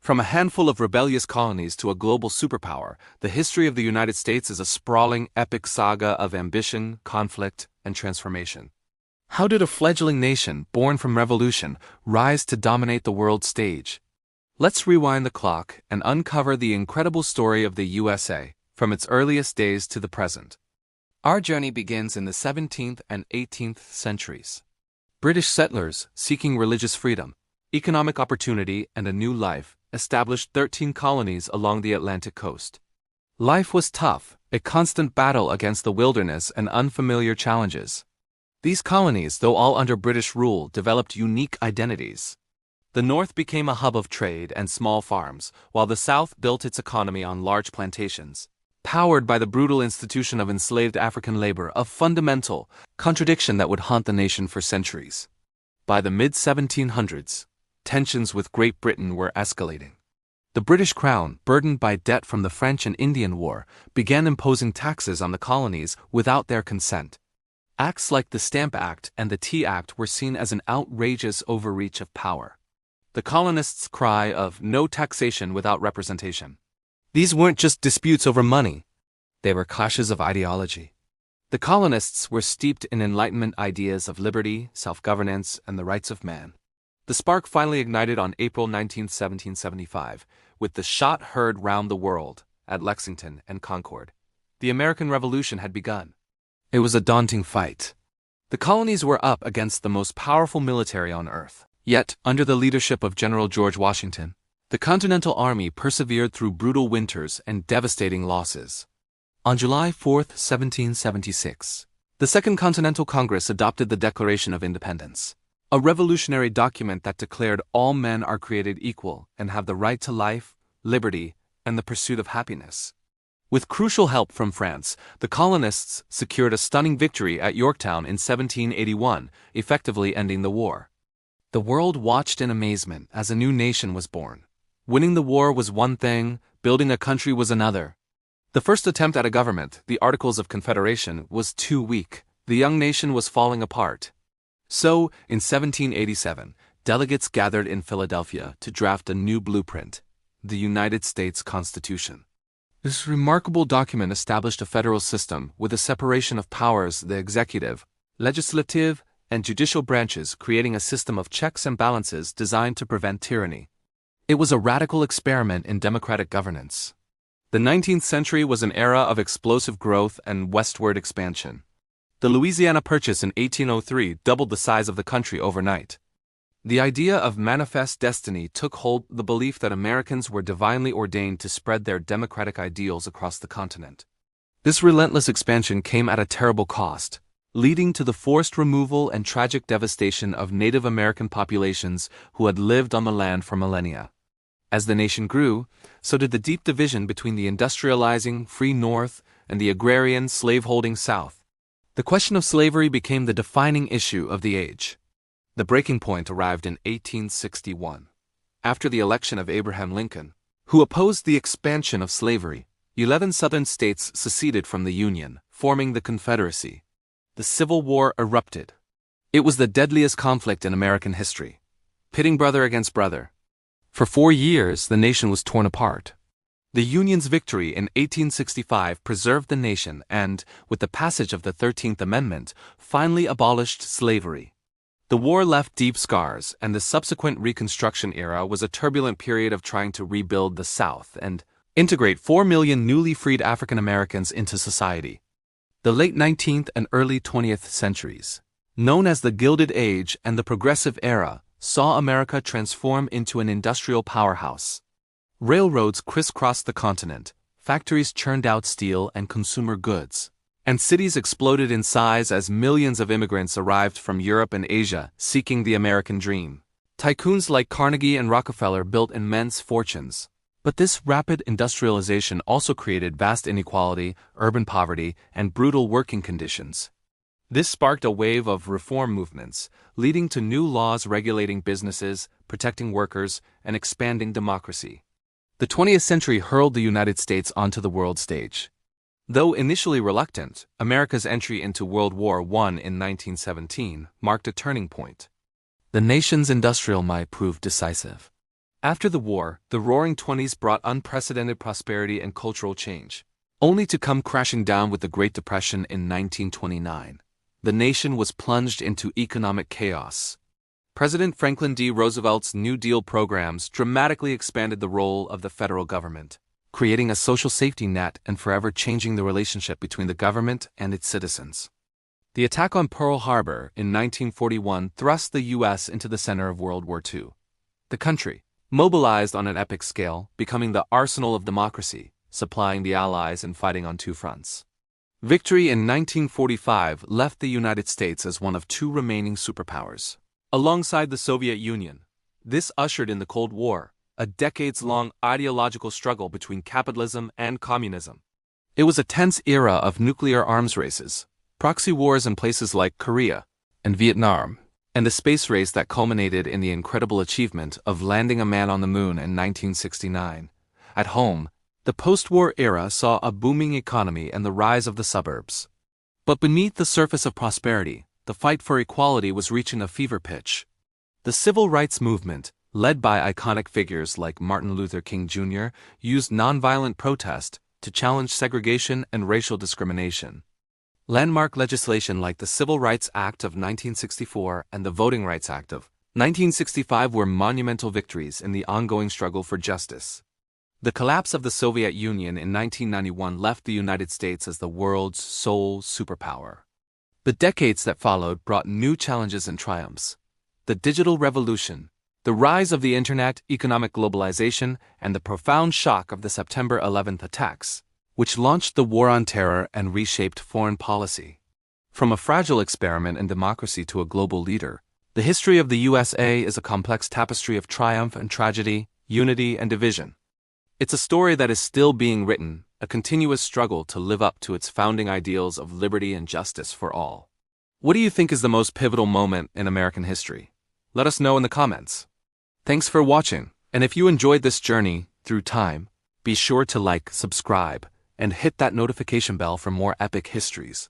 From a handful of rebellious colonies to a global superpower, the history of the United States is a sprawling, epic saga of ambition, conflict, and transformation. How did a fledgling nation, born from revolution, rise to dominate the world stage? Let's rewind the clock and uncover the incredible story of the USA, from its earliest days to the present. Our journey begins in the 17th and 18th centuries. British settlers, seeking religious freedom, economic opportunity, and a new life, established 13 colonies along the Atlantic coast. Life was tough, a constant battle against the wilderness and unfamiliar challenges. These colonies, though all under British rule, developed unique identities. The North became a hub of trade and small farms, while the South built its economy on large plantations. Powered by the brutal institution of enslaved African labor, a fundamental contradiction that would haunt the nation for centuries. By the mid-1700s, tensions with Great Britain were escalating. The British Crown, burdened by debt from the French and Indian War, began imposing taxes on the colonies without their consent. Acts like the Stamp Act and the Tea Act were seen as an outrageous overreach of power. The colonists' cry of no taxation without representation. These weren't just disputes over money. They were clashes of ideology. The colonists were steeped in Enlightenment ideas of liberty, self-governance, and the rights of man. The spark finally ignited on April 19, 1775, with the shot heard round the world at Lexington and Concord. The American Revolution had begun. It was a daunting fight. The colonies were up against the most powerful military on earth. Yet, under the leadership of General George Washington, the Continental Army persevered through brutal winters and devastating losses. On July 4, 1776, the Second Continental Congress adopted the Declaration of Independence, a revolutionary document that declared all men are created equal and have the right to life, liberty, and the pursuit of happiness. With crucial help from France, the colonists secured a stunning victory at Yorktown in 1781, effectively ending the war. The world watched in amazement as a new nation was born. Winning the war was one thing, building a country was another. The first attempt at a government, the Articles of Confederation, was too weak. The young nation was falling apart. So, in 1787, delegates gathered in Philadelphia to draft a new blueprint, the United States Constitution. This remarkable document established a federal system with a separation of powers, the executive, legislative, and judicial branches, creating a system of checks and balances designed to prevent tyranny. It was a radical experiment in democratic governance. The 19th century was an era of explosive growth and westward expansion. The Louisiana Purchase in 1803 doubled the size of the country overnight. The idea of manifest destiny took hold, the belief that Americans were divinely ordained to spread their democratic ideals across the continent. This relentless expansion came at a terrible cost, leading to the forced removal and tragic devastation of Native American populations who had lived on the land for millennia. As the nation grew, so did the deep division between the industrializing, free North and the agrarian, slave-holding South. The question of slavery became the defining issue of the age. The breaking point arrived in 1861. After the election of Abraham Lincoln, who opposed the expansion of slavery, 11 Southern states seceded from the Union, forming the Confederacy. The Civil War erupted. It was the deadliest conflict in American history, pitting brother against brother. For 4 years, the nation was torn apart. The Union's victory in 1865 preserved the nation and, with the passage of the 13th Amendment, finally abolished slavery. The war left deep scars, and the subsequent Reconstruction era was a turbulent period of trying to rebuild the South and integrate 4 million newly freed African Americans into society. The late 19th and early 20th centuries, known as the Gilded Age and the Progressive Era, saw America transform into an industrial powerhouse. Railroads crisscrossed the continent, factories churned out steel and consumer goods, and cities exploded in size as millions of immigrants arrived from Europe and Asia seeking the American dream. Tycoons like Carnegie and Rockefeller built immense fortunes. But this rapid industrialization also created vast inequality, urban poverty, and brutal working conditions. This sparked a wave of reform movements, leading to new laws regulating businesses, protecting workers, and expanding democracy. The 20th century hurled the United States onto the world stage. Though initially reluctant, America's entry into World War I in 1917 marked a turning point. The nation's industrial might proved decisive. After the war, the Roaring Twenties brought unprecedented prosperity and cultural change, only to come crashing down with the Great Depression in 1929. The nation was plunged into economic chaos. President Franklin D. Roosevelt's New Deal programs dramatically expanded the role of the federal government, creating a social safety net and forever changing the relationship between the government and its citizens. The attack on Pearl Harbor in 1941 thrust the U.S. into the center of World War II. The country, mobilized on an epic scale, becoming the arsenal of democracy, supplying the Allies and fighting on two fronts. Victory in 1945 left the United States as one of two remaining superpowers. Alongside the Soviet Union, this ushered in the Cold War, a decades-long ideological struggle between capitalism and communism. It was a tense era of nuclear arms races, proxy wars in places like Korea and Vietnam, and a space race that culminated in the incredible achievement of landing a man on the moon in 1969. At home, the post-war era saw a booming economy and the rise of the suburbs. But beneath the surface of prosperity, the fight for equality was reaching a fever pitch. The civil rights movement, led by iconic figures like Martin Luther King Jr., used nonviolent protest to challenge segregation and racial discrimination. Landmark legislation like the Civil Rights Act of 1964 and the Voting Rights Act of 1965 were monumental victories in the ongoing struggle for justice. The collapse of the Soviet Union in 1991 left the United States as the world's sole superpower. The decades that followed brought new challenges and triumphs. The digital revolution, the rise of the internet, economic globalization, and the profound shock of the September 11th attacks, which launched the War on Terror and reshaped foreign policy. From a fragile experiment in democracy to a global leader, the history of the USA is a complex tapestry of triumph and tragedy, unity and division. It's a story that is still being written, a continuous struggle to live up to its founding ideals of liberty and justice for all. What do you think is the most pivotal moment in American history? Let us know in the comments. Thanks for watching, and if you enjoyed this journey through time, be sure to like, subscribe, and hit that notification bell for more epic histories.